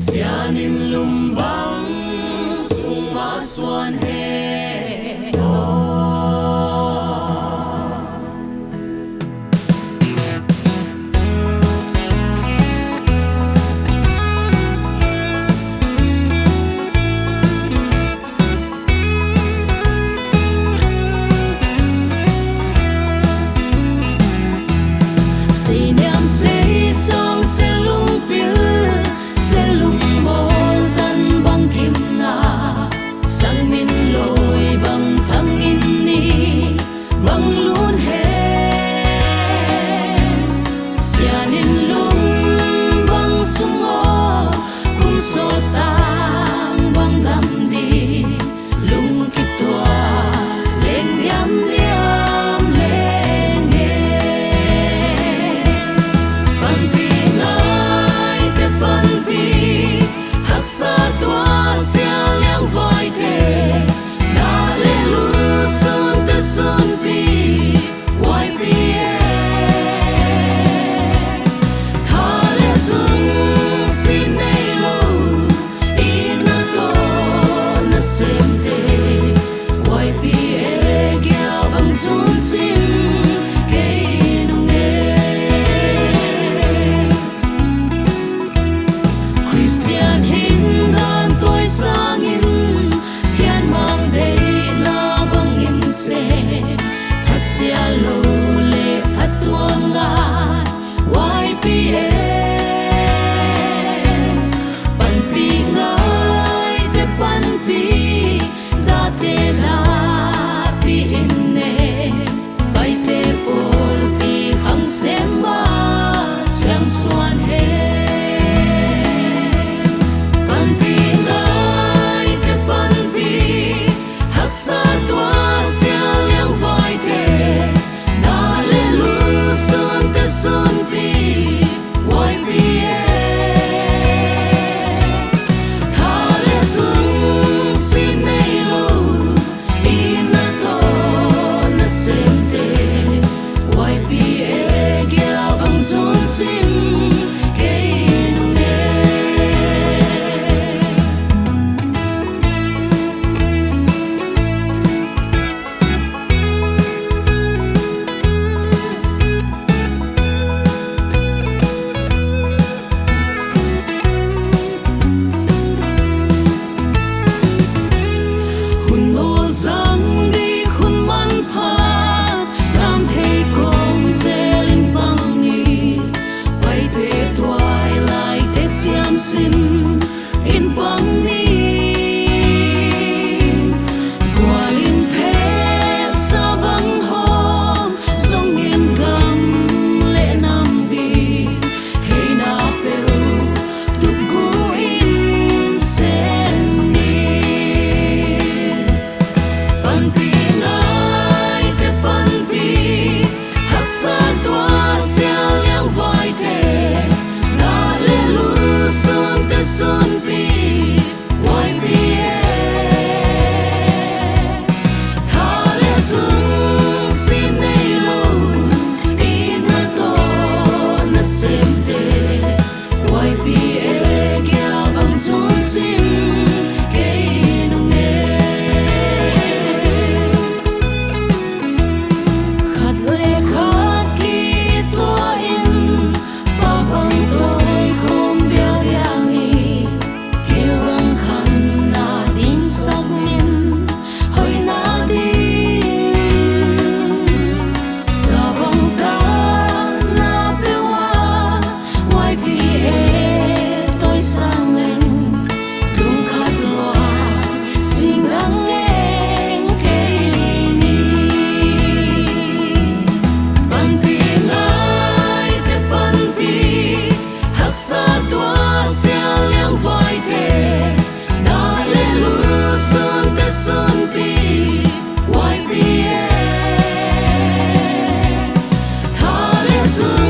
Sianin lumbang sumaswan he Say niệm say song sẽ lung piu sẽ lung mol tan bang kim na sang min loi bang thang in ni bang lun he sianin lung bang sumo kum so tang bang dam di lung kitwa leng diam diam leng sa tua sia liang voi te na le lu sun te sun pi wai pi tha le sun si nei lo ina to na sem te wai pi gya bang sun sim ke nung Christian Thasia lo le patuanga YPA panpi ngai te panpi da te da pi inne pai te pol pi hang sema chang swan he panpi ngai te panpi haksa tua sun pi wai pi tha le sun si nei lo ina to na sem te wai pi gya bang sun sim ke nung sin in bang ni qualin phe sa bang hom song in gam le nam di hey na pero tup go in sen ni pan pi nai te pan pi hak sa tua sia liang vai te na le lu sun pi wai pi tha le sun si nei lo ina to na sem te wai pi gya bang sun sim ke nung khat le khat ki to in pa bang toi khom dia sa tua sia liang vai te na le lu sun te sun pi wai pi tha le sun